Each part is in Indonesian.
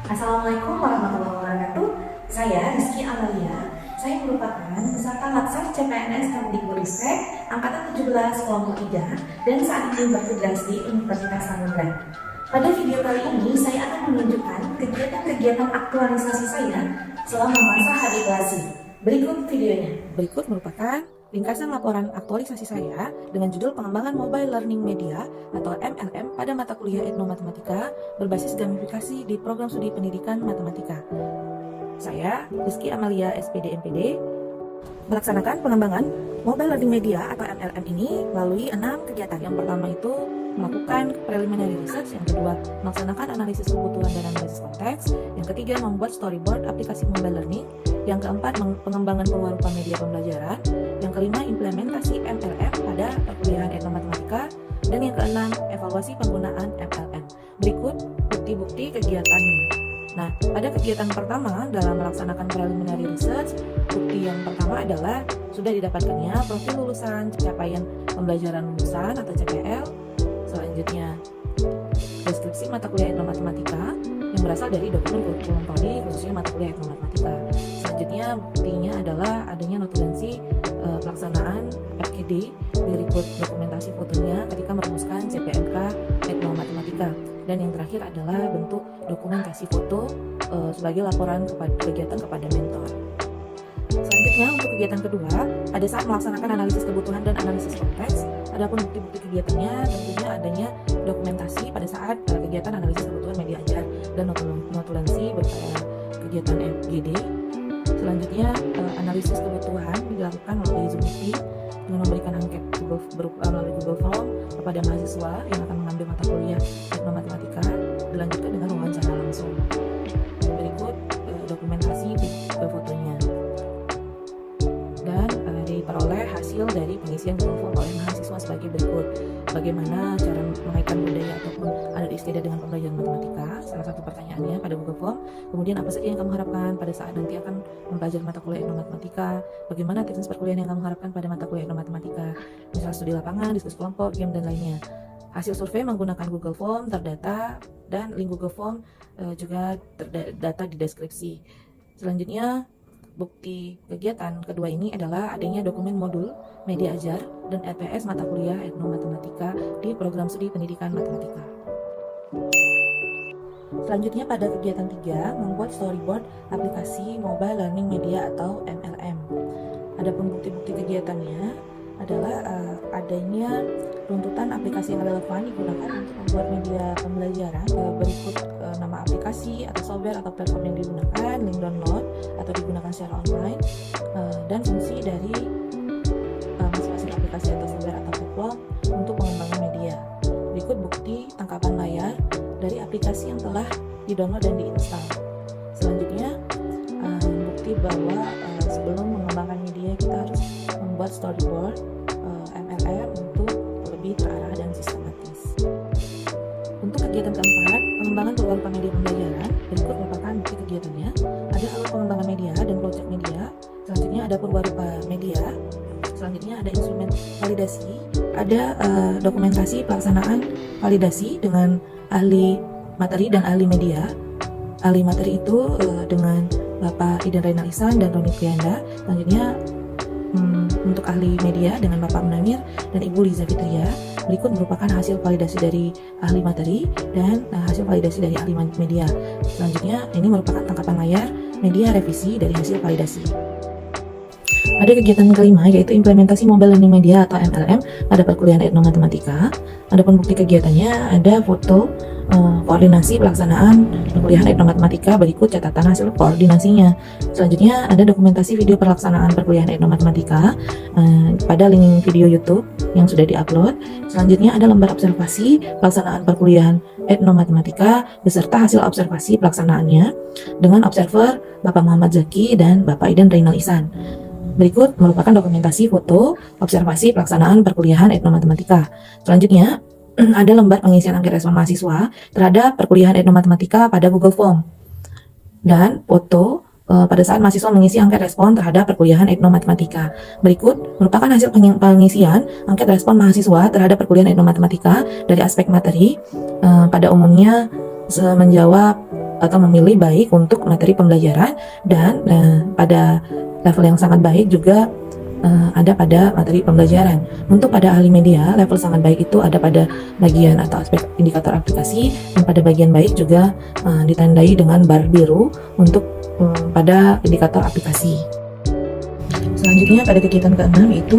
Assalamualaikum warahmatullahi wabarakatuh. Saya Rizky Amalia. Saya merupakan peserta Latsar CPNS Kemdikbudristek Angkatan 17 Kelompok 3 dan saat ini bertugas di Universitas Samudra. Pada video kali ini saya akan menunjukkan kegiatan-kegiatan aktualisasi saya selama masa habituasi. Berikut videonya. Berikut merupakan ringkasan laporan aktualisasi saya dengan judul Pengembangan Mobile Learning Media atau MLM pada mata kuliah Etnomatematika berbasis gamifikasi di program studi pendidikan matematika. Saya, Rizky Amalia, SPD MPD, melaksanakan pengembangan Mobile Learning Media atau MLM ini melalui 6 kegiatan. Yang pertama itu melakukan preliminary research, yang kedua melaksanakan analisis kebutuhan dan analisis konteks, yang ketiga membuat storyboard aplikasi mobile learning, yang keempat pengembangan perwarupan media pembelajaran, yang kelima implementasi MLM pada perkuliahan etnomatematika, dan yang keenam evaluasi penggunaan MLM. Berikut bukti-bukti kegiatannya. Nah, pada kegiatan pertama dalam melaksanakan preliminary research, bukti yang pertama adalah sudah didapatkannya profil lulusan, capaian pembelajaran lulusan atau CPL. Selanjutnya, deskripsi mata kuliah etnomatematika yang berasal dari dokumen kurikulum prodi khususnya mata kuliah etnomatematika. Selanjutnya, buktinya adalah adanya notulensi pelaksanaan FGD, berikut dokumentasi fotonya ketika merumuskan CPNK etnomatematika. Dan yang terakhir adalah bentuk dokumentasi foto sebagai laporan kegiatan kepada mentor. Selanjutnya, untuk kegiatan kedua, ada saat melaksanakan analisis kebutuhan dan analisis konteks. Adapun bukti-bukti kegiatannya tentunya adanya dokumentasi pada saat kegiatan analisis kebutuhan media ajar dan notulensi berupa kegiatan FGD. Selanjutnya, analisis kebutuhan dilakukan melalui Zoom meeting dengan memberikan angket melalui Google Form kepada mahasiswa yang akan mengambil mata kuliah etnomatematika, dilanjutkan dengan wawancara langsung. Berikut dokumentasi fotonya. Dan diperoleh hasil dari pengisian Google Form oleh mahasiswa sebagai berikut. Bagaimana cara mengaitkan budaya ataupun adat istiadat dengan pembelajaran matematika? Salah satu pertanyaannya pada Google Form. Kemudian apa saja yang kamu harapkan pada saat nanti akan mempelajari mata kuliah etnomatematika? Bagaimana aktivitas perkuliahan yang kamu harapkan pada mata kuliah etnomatematika? Misalnya studi lapangan, diskusi kelompok, game, dan lainnya. Hasil survei menggunakan Google Form terdata dan link Google Form juga terdata di deskripsi. Selanjutnya, bukti kegiatan kedua ini adalah adanya dokumen modul media ajar dan LPS mata kuliah etnomatematika di program studi pendidikan matematika. Selanjutnya pada kegiatan 3, membuat storyboard aplikasi mobile learning media atau MLM. Adapun bukti-bukti kegiatannya adalah adanya runtutan aplikasi yang relevan digunakan untuk membuat media pembelajaran. Berikut nama aplikasi atau software atau platform yang digunakan, link download atau digunakan secara online, dan fungsi dari masing-masing aplikasi atau software atau platform untuk pengembangan media. Berikut bukti tangkapan layar dari aplikasi yang telah di-download dan diinstal. Selanjutnya, bukti bahwa sebelum mengembangkan media kita harus membuat storyboard MLM untuk lebih terarah dan sistematis. Untuk kegiatan keempat, pengembangan perwarupan media pembelajaran, berikut merupakan bukti kegiatannya. Ada alur pengembangan media dan project media. Selanjutnya ada perwarupa media. Selanjutnya ada instrumen validasi. Ada dokumentasi pelaksanaan validasi dengan ahli materi dan ahli media. Ahli materi itu dengan Bapak Iden Reynalisan dan Roni Prianda. Selanjutnya untuk ahli media dengan Bapak Munamir dan Ibu Liza Fitria. Berikut merupakan hasil validasi dari ahli materi dan hasil validasi dari ahli media. Selanjutnya ini merupakan tangkapan layar media revisi dari hasil validasi. Ada kegiatan kelima yaitu implementasi mobile learning media atau MLM pada perkuliahan etnomatematika. Adapun bukti kegiatannya ada foto koordinasi pelaksanaan perkuliahan etnomatematika, berikut catatan hasil koordinasinya. Selanjutnya ada dokumentasi video pelaksanaan perkuliahan etnomatematika pada link video YouTube yang sudah diupload. Selanjutnya ada lembar observasi pelaksanaan perkuliahan etnomatematika beserta hasil observasi pelaksanaannya dengan observer Bapak Muhammad Zaki dan Bapak Iden Reynal Ihsan. Berikut merupakan dokumentasi foto observasi pelaksanaan perkuliahan etnomatematika. Selanjutnya ada lembar pengisian angket respon mahasiswa terhadap perkuliahan etnomatematika pada Google Form dan foto pada saat mahasiswa mengisi angket respon terhadap perkuliahan etnomatematika. Berikut merupakan hasil pengisian angket respon mahasiswa terhadap perkuliahan etnomatematika dari aspek materi. Pada umumnya menjawab atau memilih baik untuk materi pembelajaran, dan pada level yang sangat baik juga ada pada materi pembelajaran. Untuk pada ahli media, level sangat baik itu ada pada bagian atau aspek indikator aplikasi, dan pada bagian baik juga ditandai dengan bar biru untuk pada indikator aplikasi. Selanjutnya pada kegiatan ke-6 yaitu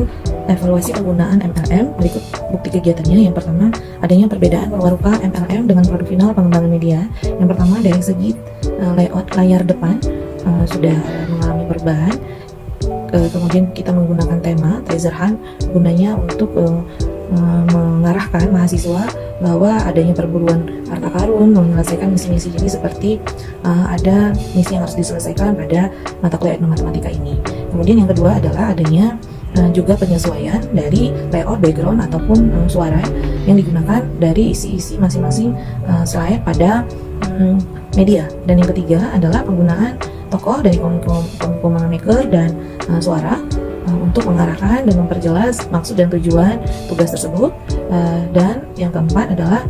evaluasi penggunaan MLM. Berikut bukti kegiatannya. Yang pertama, adanya perbedaan rupa MLM dengan produk final pengembangan media. Yang pertama, dari segi layout layar depan sudah mengalami perubahan. Kemudian kita menggunakan tema treasure hunt, gunanya untuk mengarahkan mahasiswa bahwa adanya perburuan harta karun, menyelesaikan misi-misi. Jadi seperti ada misi yang harus diselesaikan pada mata kuliah etnomatematika ini. Kemudian yang kedua adalah adanya juga penyesuaian dari layout background ataupun suara yang digunakan dari isi-isi masing-masing slide pada media. Dan yang ketiga adalah penggunaan tokoh dari komik maker dan suara untuk mengarahkan dan memperjelas maksud dan tujuan tugas tersebut. Dan yang keempat adalah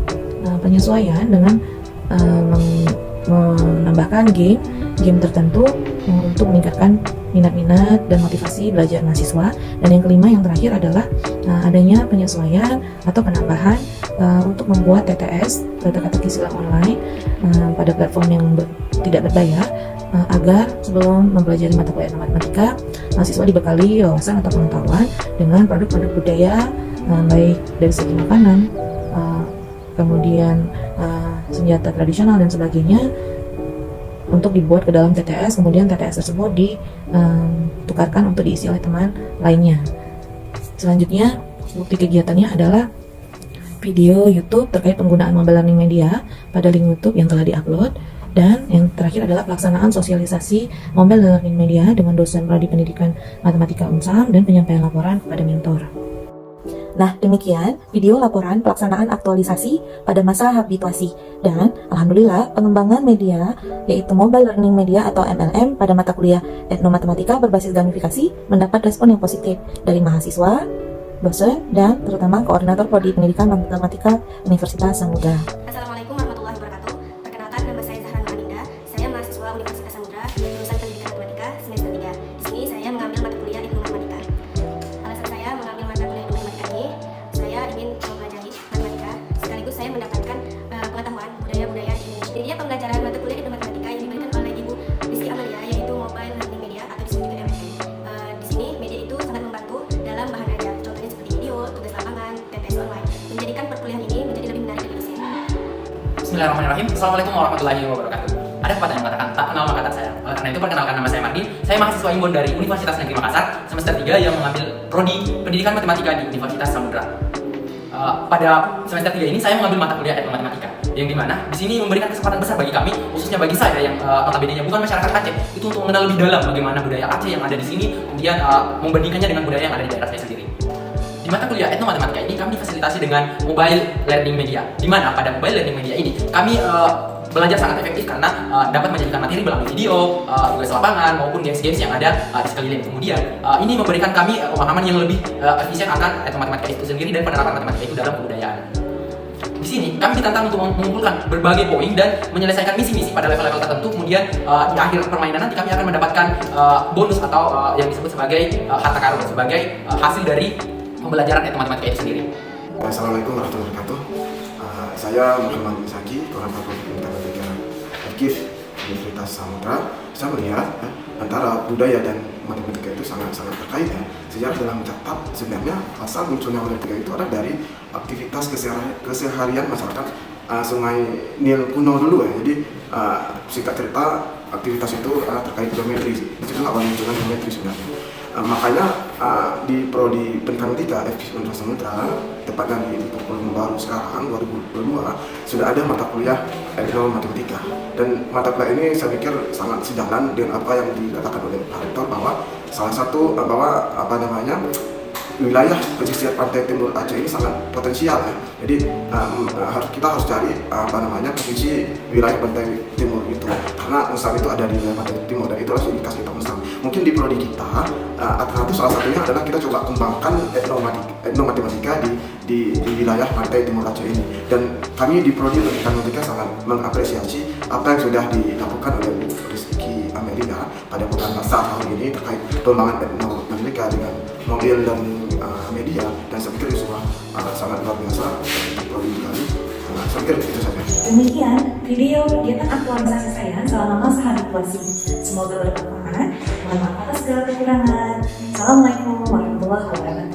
penyesuaian dengan menambahkan game tertentu untuk meningkatkan minat-minat dan motivasi belajar mahasiswa. Dan yang kelima, yang terakhir adalah adanya penyesuaian atau penambahan untuk membuat TTS, teka-teki silang online, pada platform yang tidak berbayar, agar sebelum mempelajari mata kuliah matematika, mahasiswa dibekali wawasan atau pengetahuan dengan produk-produk budaya, baik dari segi makanan, kemudian senjata tradisional dan sebagainya, untuk dibuat ke dalam TTS. Kemudian TTS tersebut ditukarkan untuk diisi oleh teman lainnya. Selanjutnya, bukti kegiatannya adalah video YouTube terkait penggunaan mobile learning media pada link YouTube yang telah diupload. Dan yang terakhir adalah pelaksanaan sosialisasi mobile learning media dengan dosen prodi pendidikan matematika UNSAM dan penyampaian laporan kepada mentor. Nah, demikian video laporan pelaksanaan aktualisasi pada masa habituasi. Dan alhamdulillah pengembangan media yaitu mobile learning media atau MLM pada mata kuliah etnomatematika berbasis gamifikasi mendapat respon yang positif dari mahasiswa, dosen, dan terutama koordinator prodi pendidikan matematika Universitas Samudra. Assalamualaikum warahmatullahi wabarakatuh. Perkenalkan, nama saya Zahra Nurhaninda. Saya mahasiswa Universitas Samudra, jurusan Pendidikan Matematika semester 3. Di sini saya mengambil mata kuliah ilmu matematika. Alasan saya mengambil mata kuliah ilmu matematika ini, saya ingin mempelajari matematika sekaligus saya mendapatkan pengetahuan budaya-budaya di Indonesia. Media pembelajaran mata kuliah ilmu matematika yang diberikan oleh Ibu Rizky Amalia yaitu mobile learning media atau disebut juga MLM. Di sini media itu sangat membantu dalam bahan ajar, contohnya seperti video, tugas lapangan, TTS online, menjadikan perkuliahan ini menjadi lebih menarik dan efisien. Bismillahirrahmanirrahim. Assalamualaikum warahmatullahi wabarakatuh. Ada pepatah yang mengatakan tak kenal maka tak sayang. Oleh karena itu perkenalkan, nama saya Mardi. Saya mahasiswa Imbon dari Universitas Negeri Makassar semester 3 yang mengambil prodi Pendidikan Matematika di Universitas Samudra. Pada semester 3 ini saya mengambil mata kuliah etnomatematika, yang dimana di sini memberikan kesempatan besar bagi kami, khususnya bagi saya yang notabene-nya bukan masyarakat Aceh, itu untuk mengenal lebih dalam bagaimana budaya Aceh yang ada di sini, kemudian membandingkannya dengan budaya yang ada di daerah saya sendiri. Di mata kuliah etnomatematika ini kami difasilitasi dengan mobile learning media, di mana pada mobile learning media ini kami belajar sangat efektif karena dapat menjadikan materi melalui video, tugas lapangan maupun games-games yang ada di sekeliling. Kemudian ini memberikan kami pemahaman yang lebih efisien akan etnomatematika itu sendiri dan penerapan matematika itu dalam kebudayaan. Di sini kami ditantang untuk mengumpulkan berbagai poin dan menyelesaikan misi-misi pada level-level tertentu. Kemudian di akhir permainan nanti kami akan mendapatkan bonus atau yang disebut sebagai harta karun, sebagai hasil dari pembelajaran etnomatematika itu sendiri. Assalamualaikum warahmatullahi wabarakatuh. Saya Muhammad Misaki, koordinator prodi pendidikan matematika FKIF Universitas Samudra. Saya melihat antara budaya dan matematika itu sangat terkait ya. Sejarah dalam mencatat sebenarnya asal munculnya matematika itu ada dari aktivitas keseharian masyarakat Sungai Nil kuno dulu ya. Jadi singkat cerita aktivitas itu terkait geometri. Itu awal munculnya geometri sebenarnya. Makanya di prodi pendidikan matematika FKIF Universitas Samudra, tepatnya di kurikulum baru sekarang 2022 sudah ada mata kuliah etnomatematika, dan mata kuliah ini saya pikir sangat sejalan dengan apa yang dikatakan oleh Pak Rektor bahwa salah satu bahwa wilayah pesisir pantai timur Aceh ini sangat potensial ya. Jadi kita harus cari provinsi wilayah pantai timur itu, karena Unsam itu ada di wilayah pantai timur dan itu harus indikasi kita Unsam. Mungkin di prodi kita alternatif salah satunya adalah kita coba kembangkan etnomatematika di wilayah pantai timur Aceh ini, dan kami di prodi pendidikan matematika sangat mengapresiasi apa yang sudah dilakukan oleh Bu Rizky Amerika pada pekan pasar tahun ini terkait pengembangan etnomatematika dengan mobil dan media, dan saya pikir itu sangat luar biasa di prodi kami. Saya pikir itu saja. Demikian video kegiatan aktualisasi saya selama masa habituasi. Semoga bermanfaat. Mohon maaf atas segala kekurangan. Assalamualaikum warahmatullahi wabarakatuh.